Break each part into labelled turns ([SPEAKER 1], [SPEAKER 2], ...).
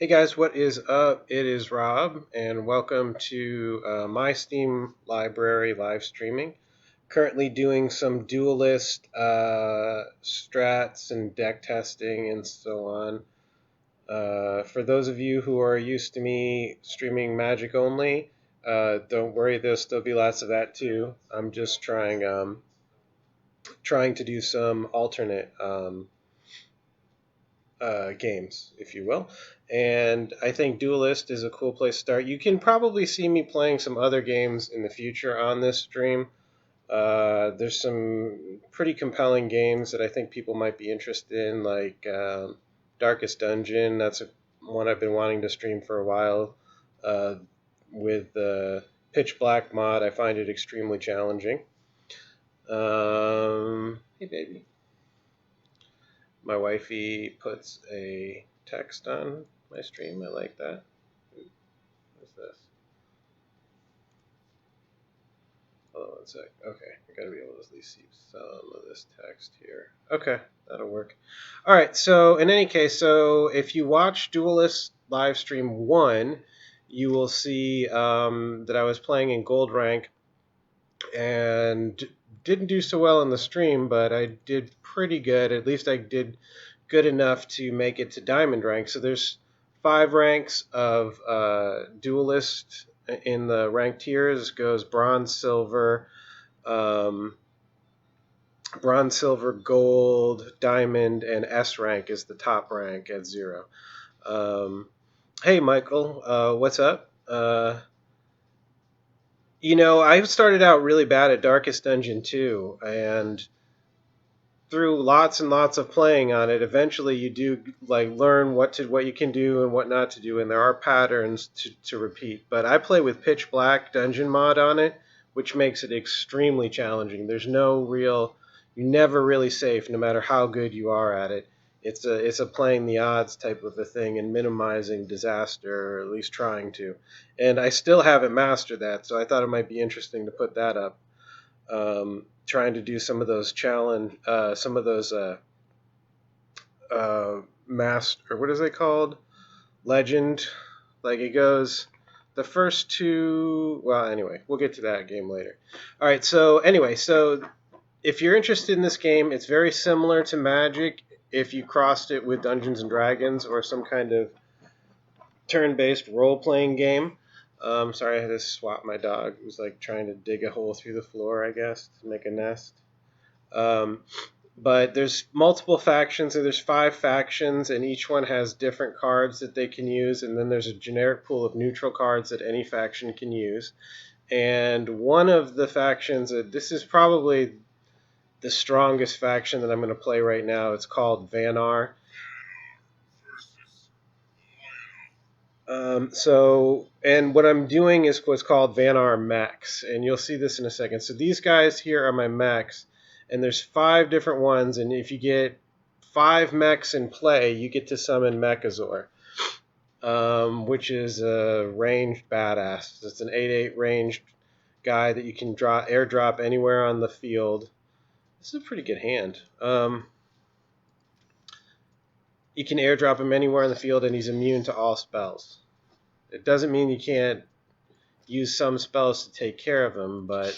[SPEAKER 1] Hey guys, what is up? It is Rob, and welcome to my Steam library live streaming. Currently doing some Duelyst strats and deck testing and so on. For those of you who are used to me streaming Magic only, don't worry, there'll still be lots of that too. I'm just trying to do some alternate games, if you will. And I think Duelyst is a cool place to start. You can probably see me playing some other games in the future on this stream. There's some pretty compelling games that I think people might be interested in, like Darkest Dungeon. That's one I've been wanting to stream for a while. With the Pitch Black mod, I find it extremely challenging. Hey, baby. My wifey puts a text on my stream. I like that. What's this? Hold on one sec. Okay, I gotta be able to at least see some of this text here. Okay, that'll work. All right, so in any case, so if you watch Duelyst livestream 1, you will see that I was playing in gold rank and didn't do so well in the stream, but I did pretty good. At least I did good enough to make it to diamond rank. So there's 5 ranks of Duelyst in the rank tiers. It goes bronze, silver, gold, diamond, and S rank is the top rank at 0. Hey, Michael, what's up? I started out really bad at Darkest Dungeon 2, and through lots and lots of playing on it, eventually you do learn what you can do and what not to do, and there are patterns to repeat. But I play with Pitch Black Dungeon mod on it, which makes it extremely challenging. There's you're never really safe, no matter how good you are at it. It's a playing the odds type of a thing and minimizing disaster, or at least trying to. And I still haven't mastered that, so I thought it might be interesting to put that up. Trying to do some of those master, what is it called? Legend. Like it goes, the first 2, well, anyway, we'll get to that game later. All right, so anyway, if you're interested in this game, it's very similar to Magic if you crossed it with Dungeons & Dragons or some kind of turn-based role-playing game. Sorry, I had to swap my dog. It was trying to dig a hole through the floor, I guess, to make a nest. But there's multiple factions, and there's 5 factions, and each one has different cards that they can use, and then there's a generic pool of neutral cards that any faction can use. And one of the factions, this is probably the strongest faction that I'm going to play right now. It's called Vanar. And what I'm doing is what's called Vanar mechs, and you'll see this in a second. So these guys here are my mechs, and there's 5 different ones, and if you get 5 mechs in play, you get to summon Mechazor, which is a ranged badass. It's an 8/8 ranged guy that you can airdrop anywhere on the field. This is a pretty good hand. You can airdrop him anywhere on the field, and he's immune to all spells. It doesn't mean you can't use some spells to take care of him, but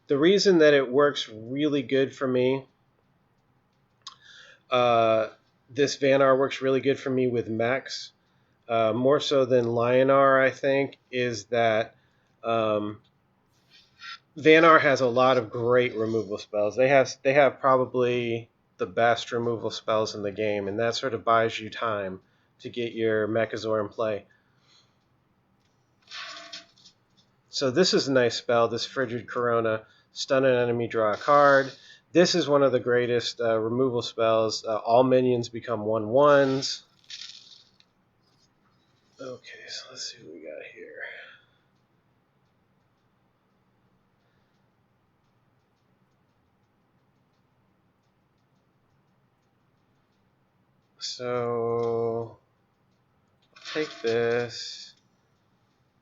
[SPEAKER 1] the reason that it works really good for me, this Vanar works really good for me with mechs, more so than Lionar, I think, is that Vanar has a lot of great removal spells. They have probably the best removal spells in the game, and that sort of buys you time to get your Mechazor in play. So this is a nice spell, this Frigid Corona. Stun an enemy, draw a card. This is one of the greatest removal spells. All minions become 1/1s. Okay, so let's see what we got here. So I'll take this,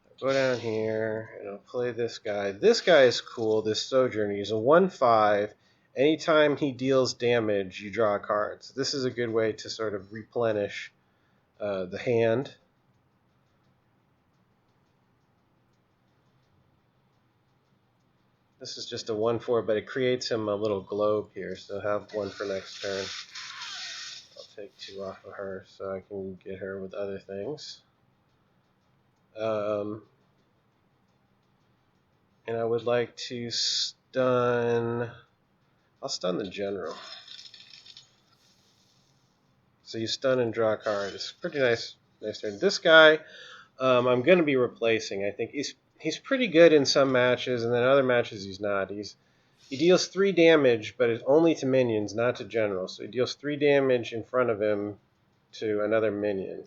[SPEAKER 1] I'll go down here, and I'll play this guy. This guy is cool, this Sojourner. He's a 1/5. Anytime he deals damage, you draw a card. So this is a good way to sort of replenish the hand. This is just a 1/4, but it creates him a little globe here, so have one for next turn. I'll take 2 off of her so I can get her with other things. And I would like to stun... I'll stun the general. So you stun and draw a card. It's pretty nice turn. This guy, I'm going to be replacing. I think he's pretty good in some matches, and then other matches he's not. He deals 3 damage, but it's only to minions, not to general. So he deals 3 damage in front of him to another minion.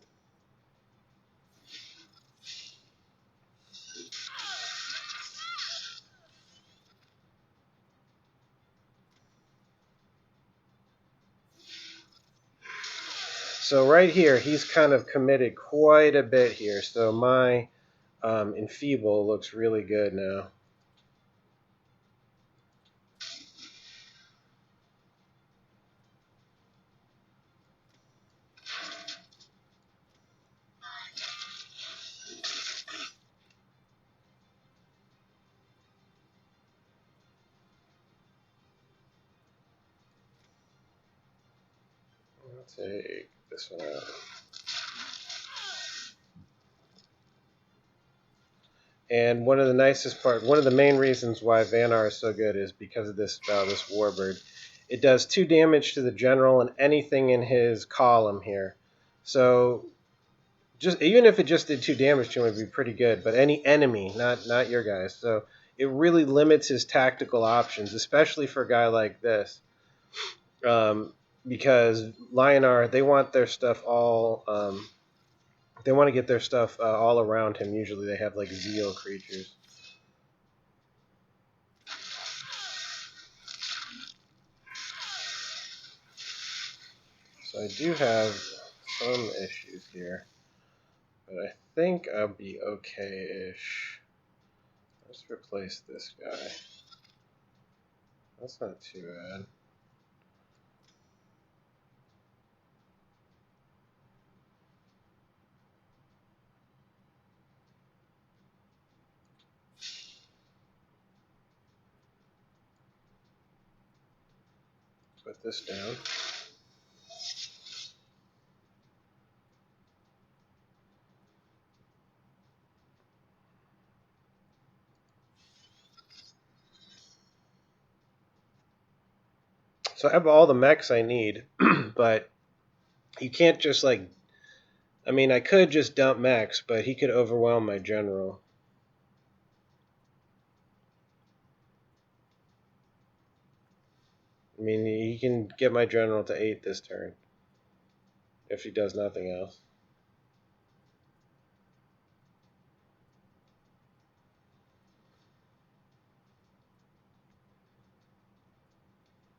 [SPEAKER 1] So right here, he's kind of committed quite a bit here. So my Enfeeble looks really good now. I'll take this one out. And one of the main reasons why Vanar is so good is because of this Warbird. It does 2 damage to the general and anything in his column here. So even if it just did 2 damage to him, it'd be pretty good. But any enemy, not your guys. So it really limits his tactical options, especially for a guy like this. Because Lionar, they want their stuff all... they want to get their stuff all around him. Usually they have like Zeal creatures. So I do have some issues here, but I think I'll be okay-ish. Let's replace this guy. That's not too bad. Put this down. So I have all the mechs I need, but you can't just like... I mean, I could just dump mechs, but he could overwhelm my general. I mean, he can get my general to 8 this turn, if he does nothing else.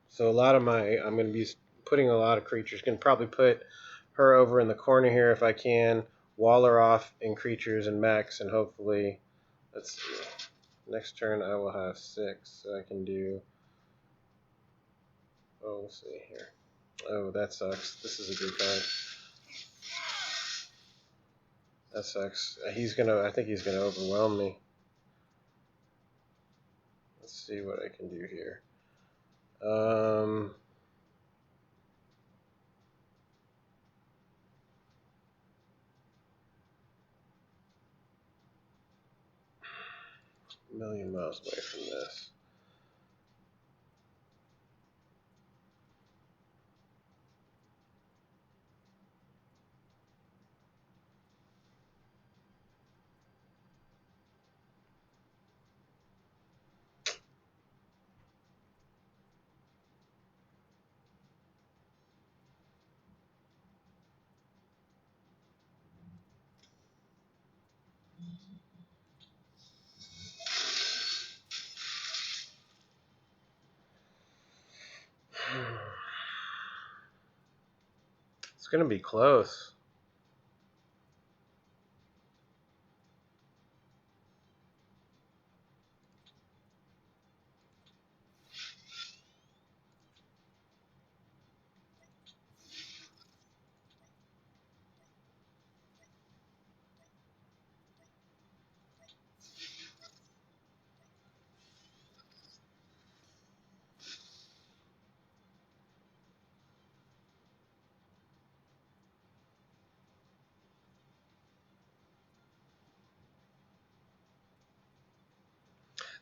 [SPEAKER 1] So I'm going to be putting a lot of creatures. Can probably put her over in the corner here if I can. Wall her off in creatures and mechs, and hopefully, let's see. Next turn I will have 6, so I can do... Oh, we'll see here. Oh, that sucks. This is a good card. That sucks. I think he's gonna overwhelm me. Let's see what I can do here. A million miles away from this. It's gonna be close.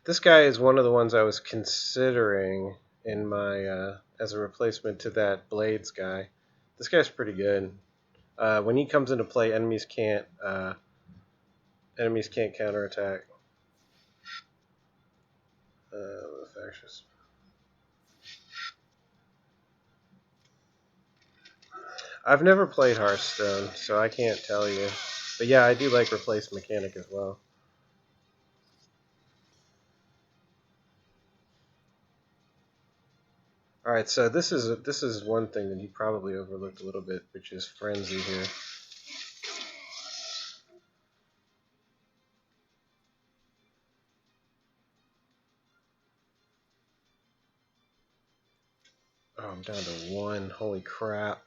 [SPEAKER 1] This guy is one of the ones I was considering in my as a replacement to that Blades guy. This guy's pretty good. When he comes into play, enemies can't counterattack. Factious. I've never played Hearthstone, so I can't tell you. But yeah, I do like replace mechanic as well. All right, so this is one thing that you probably overlooked a little bit, which is Frenzy here. Oh, I'm down to 1. Holy crap.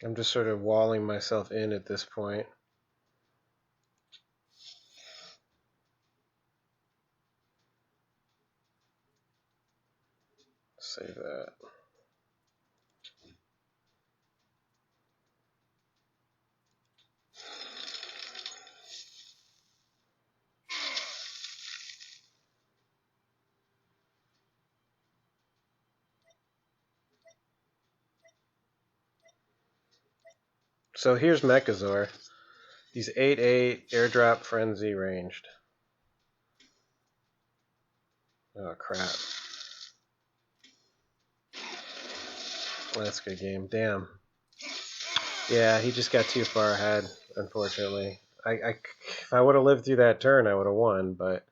[SPEAKER 1] I'm just sort of walling myself in at this point. Save that. So here's Mechazor. He's 8/8, airdrop, frenzy, ranged. Oh crap. That's a good game. Damn. Yeah, he just got too far ahead, unfortunately. If I would have lived through that turn, I would have won, but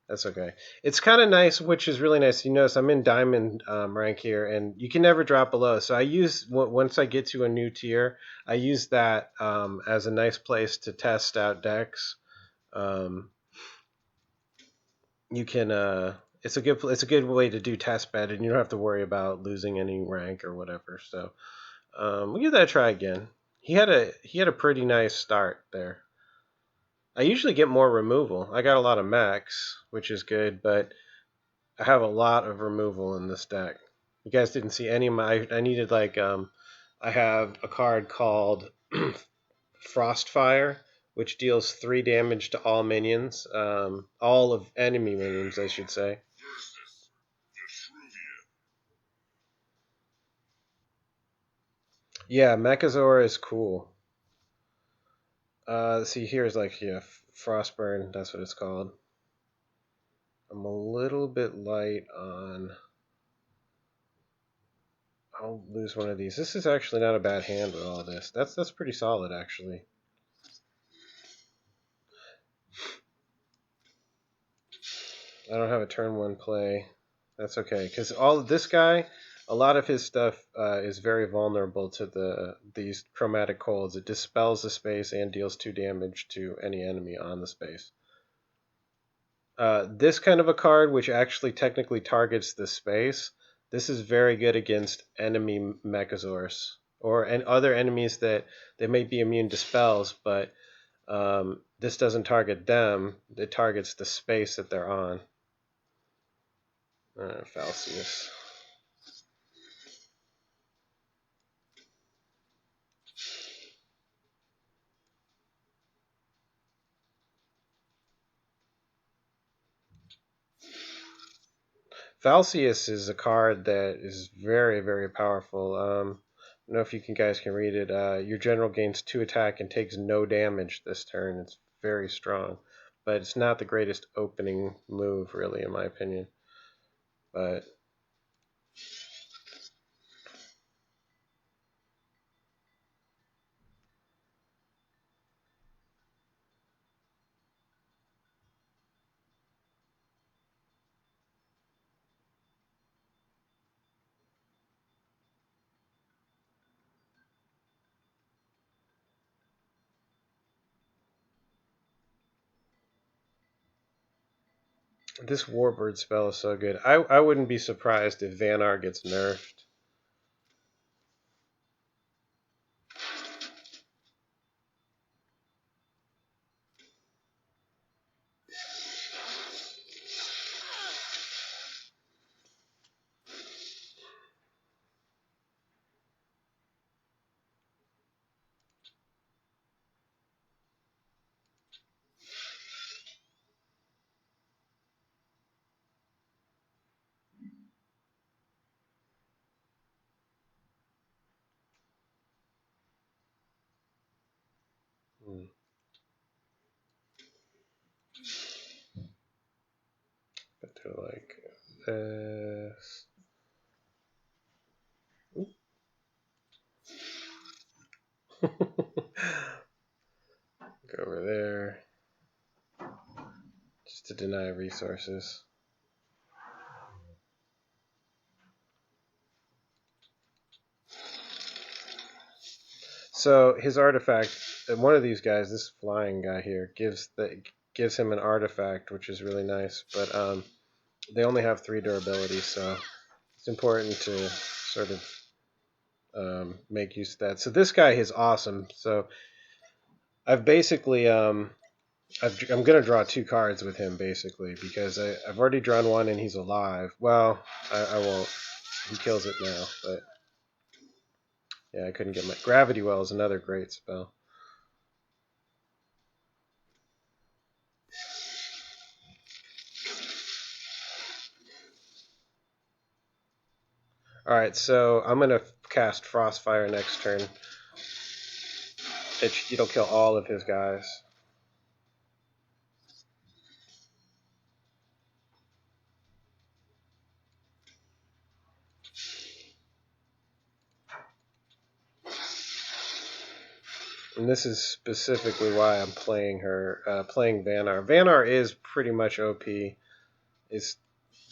[SPEAKER 1] that's okay. It's kind of nice, which is really nice. You notice I'm in diamond rank here, and you can never drop below. So I use, once I get to a new tier, I use that as a nice place to test out decks. You can, it's a good way to do test bed, and you don't have to worry about losing any rank or whatever. So we'll give that a try again. He had a pretty nice start there. I usually get more removal. I got a lot of max, which is good, but I have a lot of removal in this deck. You guys didn't see any of my... I needed like... I have a card called Frostfire, which deals 3 damage to all minions. All of enemy minions, I should say. Yeah, Mechazor is cool. See, here's like, yeah, Frostburn, that's what it's called. I'm a little bit light on... I'll lose one of these. This is actually not a bad hand with all this. That's pretty solid, actually. I don't have a turn 1 play. That's okay, because all of this guy, a lot of his stuff is very vulnerable to these chromatic colds. It dispels the space and deals 2 damage to any enemy on the space. This kind of a card, which actually technically targets the space, this is very good against enemy Mechazors and other enemies that they may be immune to spells, but this doesn't target them. It targets the space that they're on. Falsius. Falsius is a card that is very, very powerful. I don't know if you guys can read it. Your general gains 2 attack and takes no damage this turn. It's very strong, but it's not the greatest opening move, really, in my opinion. But this Warbird spell is so good. I wouldn't be surprised if Vanar gets nerfed. Go over there. Just to deny resources. So his artifact, one of these guys, this flying guy here, gives him an artifact, which is really nice. But they only have 3 durability, so it's important to sort of make use of that. So this guy is awesome. So I've basically I'm gonna draw 2 cards with him basically because I've already drawn one and he's alive. Well, I won't. He kills it now, but yeah, I couldn't get my Gravity Well is another great spell. All right, so I'm gonna cast Frostfire next turn. It'll kill all of his guys. And this is specifically why I'm playing her, playing Vanar. Vanar is pretty much OP. Is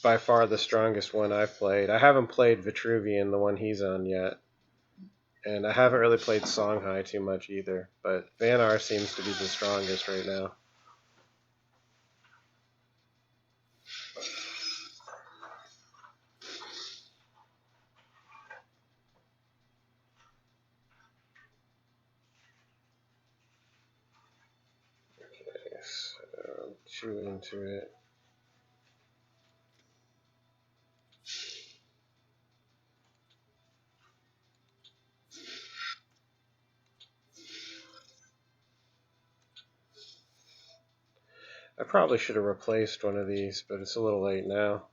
[SPEAKER 1] by far the strongest one I've played. I haven't played Vitruvian, the one he's on yet. And I haven't really played Songhai too much either. But Vanar seems to be the strongest right now. Okay, so 2 into it. I probably should have replaced one of these, but it's a little late now.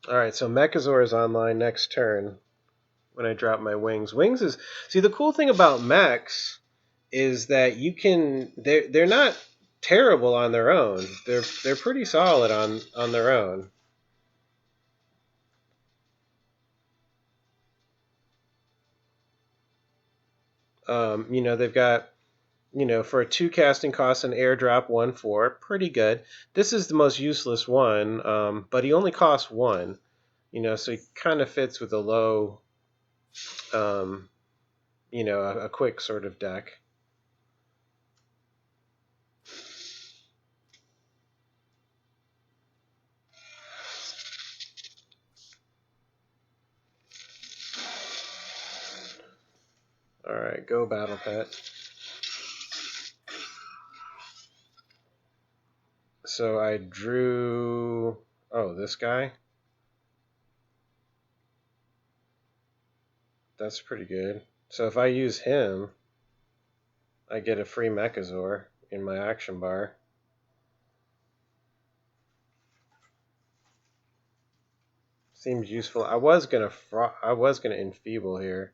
[SPEAKER 1] Alright, so Mechazor is online next turn when I drop my wings. Wings is... See, the cool thing about mechs is that you can... They're not terrible on their own. They're pretty solid on their own. They've got... for a 2 casting cost and airdrop 1/4, pretty good. This is the most useless one, but he only costs 1. So he kind of fits with a low, a quick sort of deck. Alright, go Battle Pet. So I drew... Oh, this guy? That's pretty good. So if I use him, I get a free Mechazor in my action bar. Seems useful. I was gonna enfeeble here.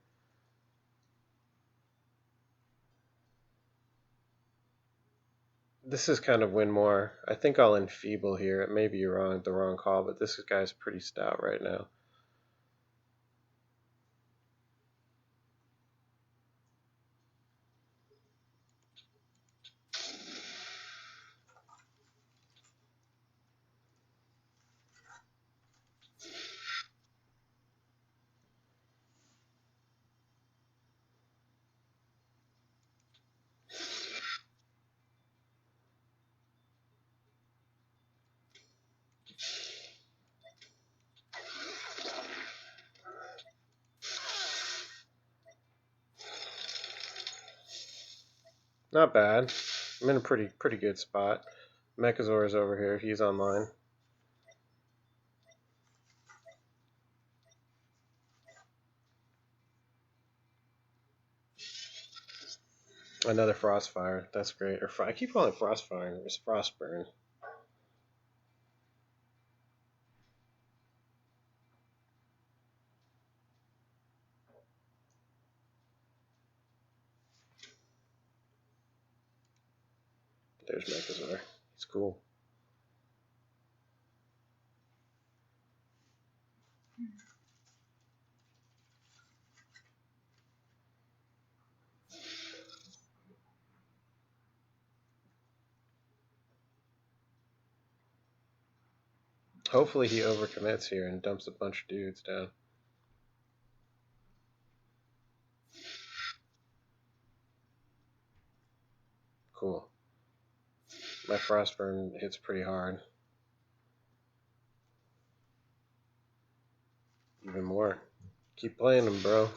[SPEAKER 1] This is kind of win more. I think I'll enfeeble here. It may be the wrong call, but this guy's pretty stout right now. Not bad. I'm in a pretty good spot. Mechazor is over here. He's online. Another Frostfire. That's great. I keep calling it Frostfire. It's Frostburn. There's Mechazor. It's cool. Hopefully he overcommits here and dumps a bunch of dudes down. Cool. My Frostburn hits pretty hard. Even more. Keep playing them, bro.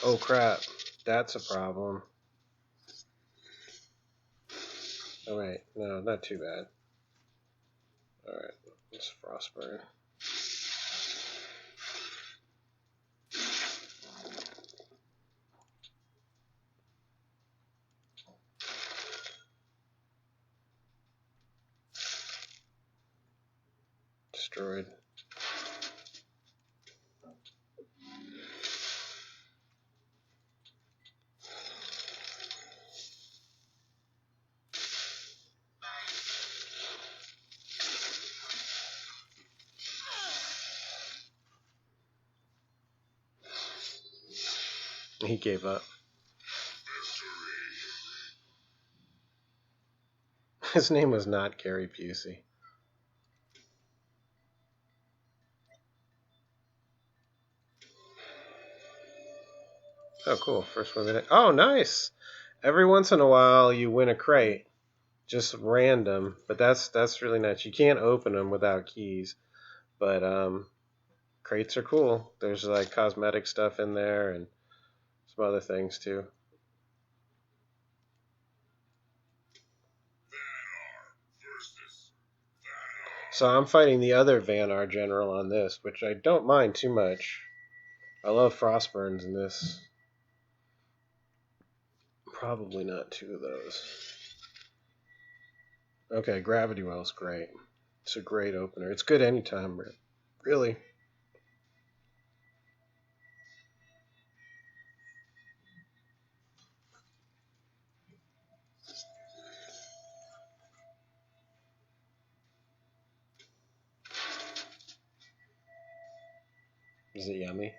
[SPEAKER 1] Oh crap. That's a problem. Oh wait, no, not too bad. Alright, let's Frostburn. Destroyed. He gave up. His name was not Gary Busey. Oh, cool. First one of the day. Oh, nice. Every once in a while, you win a crate. Just random. But that's really nice. You can't open them without keys. But crates are cool. There's like cosmetic stuff in there and some other things too. So I'm fighting the other Vanar general on this, which I don't mind too much. I love Frostburns in this. Probably not two of those. Okay, Gravity Well's great. It's a great opener. It's good anytime, really. Is it yummy?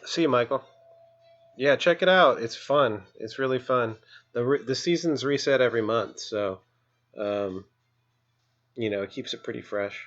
[SPEAKER 1] See you, Michael. Yeah, check it out. It's fun. It's really fun. The seasons reset every month, so um, it keeps it pretty fresh.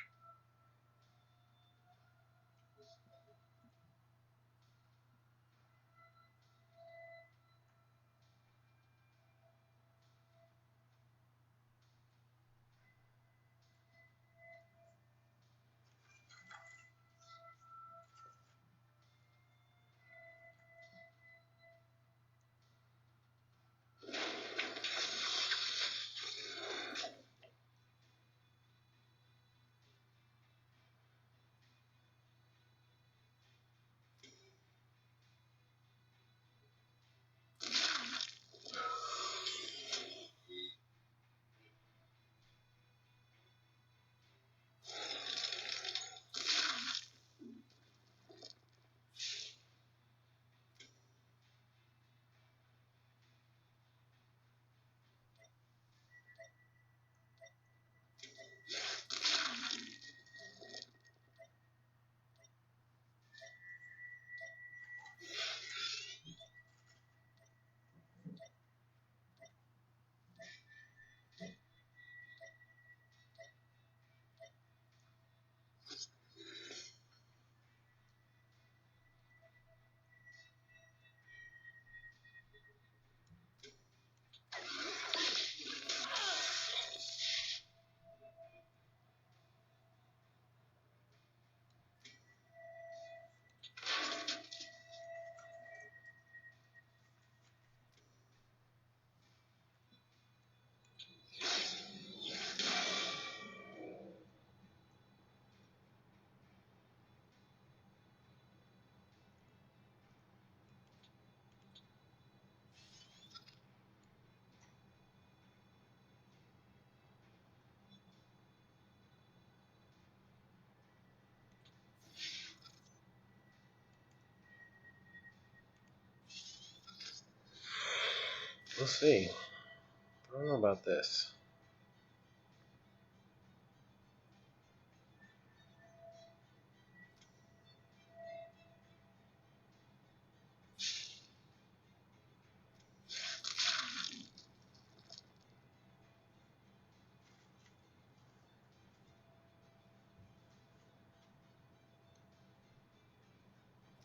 [SPEAKER 1] We'll see. I don't know about this.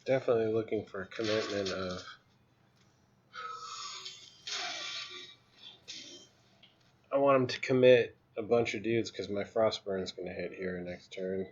[SPEAKER 1] Definitely looking for a commitment of... I want him to commit a bunch of dudes because my Frostburn's going to hit here next turn.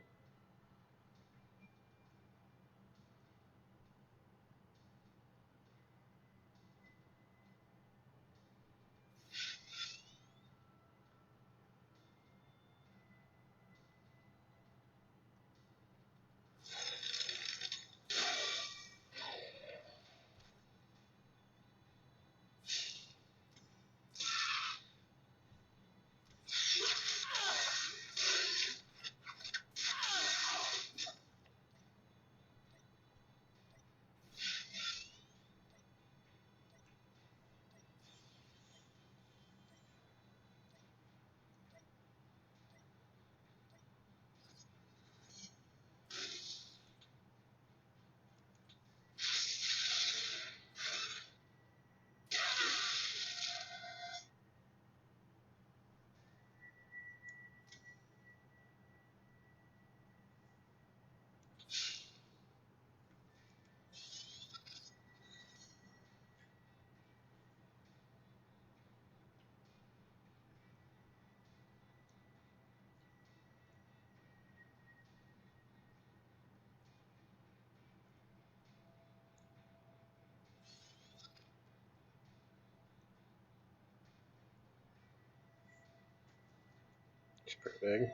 [SPEAKER 1] It's pretty big.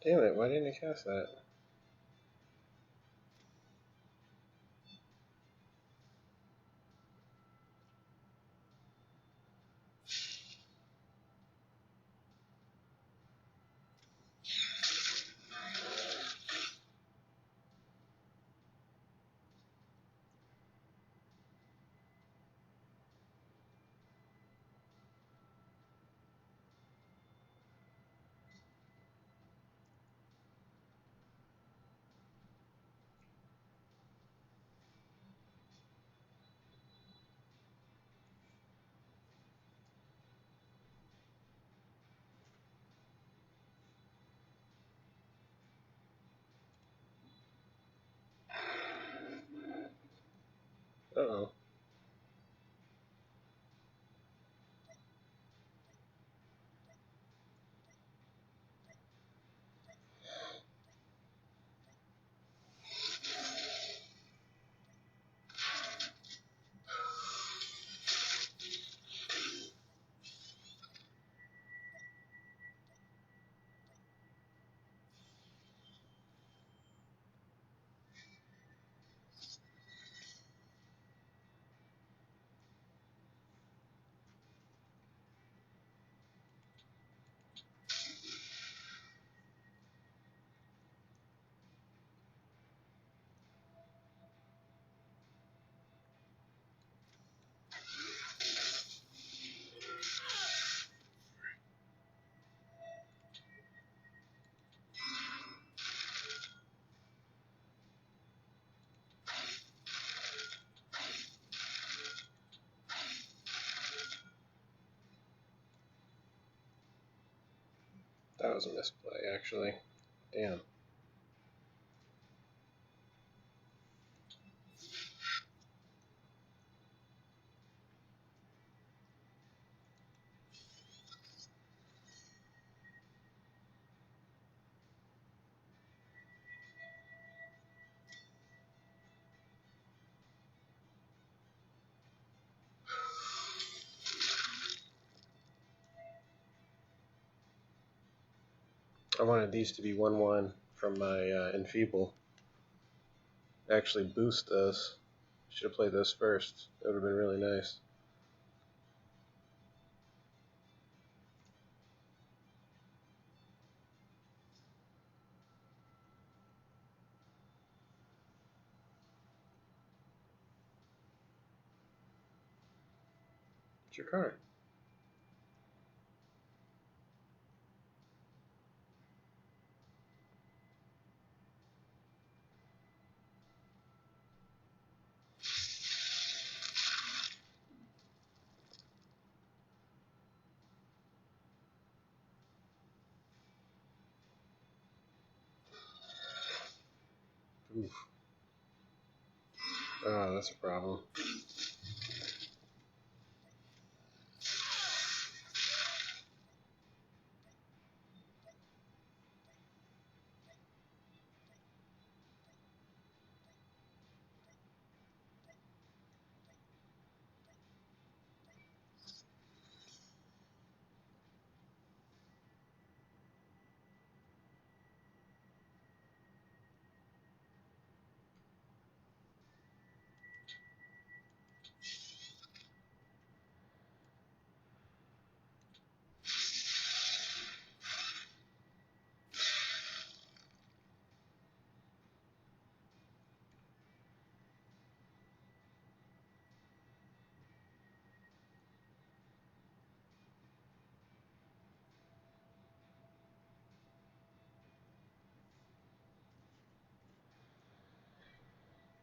[SPEAKER 1] Damn it, why didn't I cast that? Uh-oh. That was a misplay, actually. Damn. I wanted these to be 1/1 from my Enfeeble. Actually boost those. Should have played those first. That would have been really nice. It's your card. Oof. Oh, that's a problem.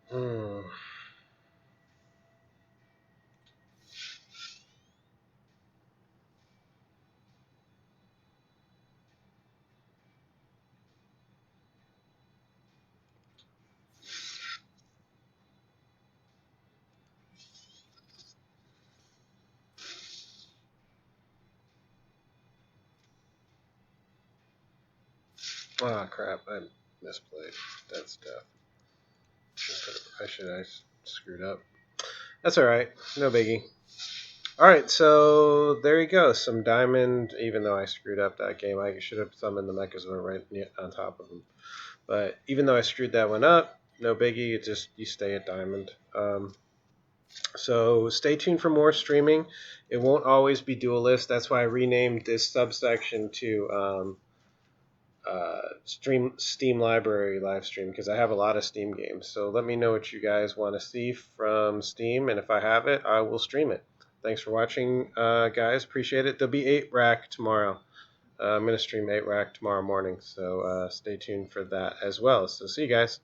[SPEAKER 1] Hmm. Oh, crap. I misplayed. That's death. I screwed up. That's alright. No biggie. Alright, so there you go. Some diamond, even though I screwed up that game. I should have summoned the Mechazor right on top of him. But even though I screwed that one up, no biggie. It just, you stay at diamond. So stay tuned for more streaming. It won't always be Duelyst. That's why I renamed this subsection to Steam Library live stream, because I have a lot of Steam games. So let me know what you guys want to see from Steam, and if I have it, I will stream it. Thanks for watching, guys. Appreciate it. There'll be 8-Rack tomorrow. I'm going to stream 8-Rack tomorrow morning, so stay tuned for that as well. So see you guys.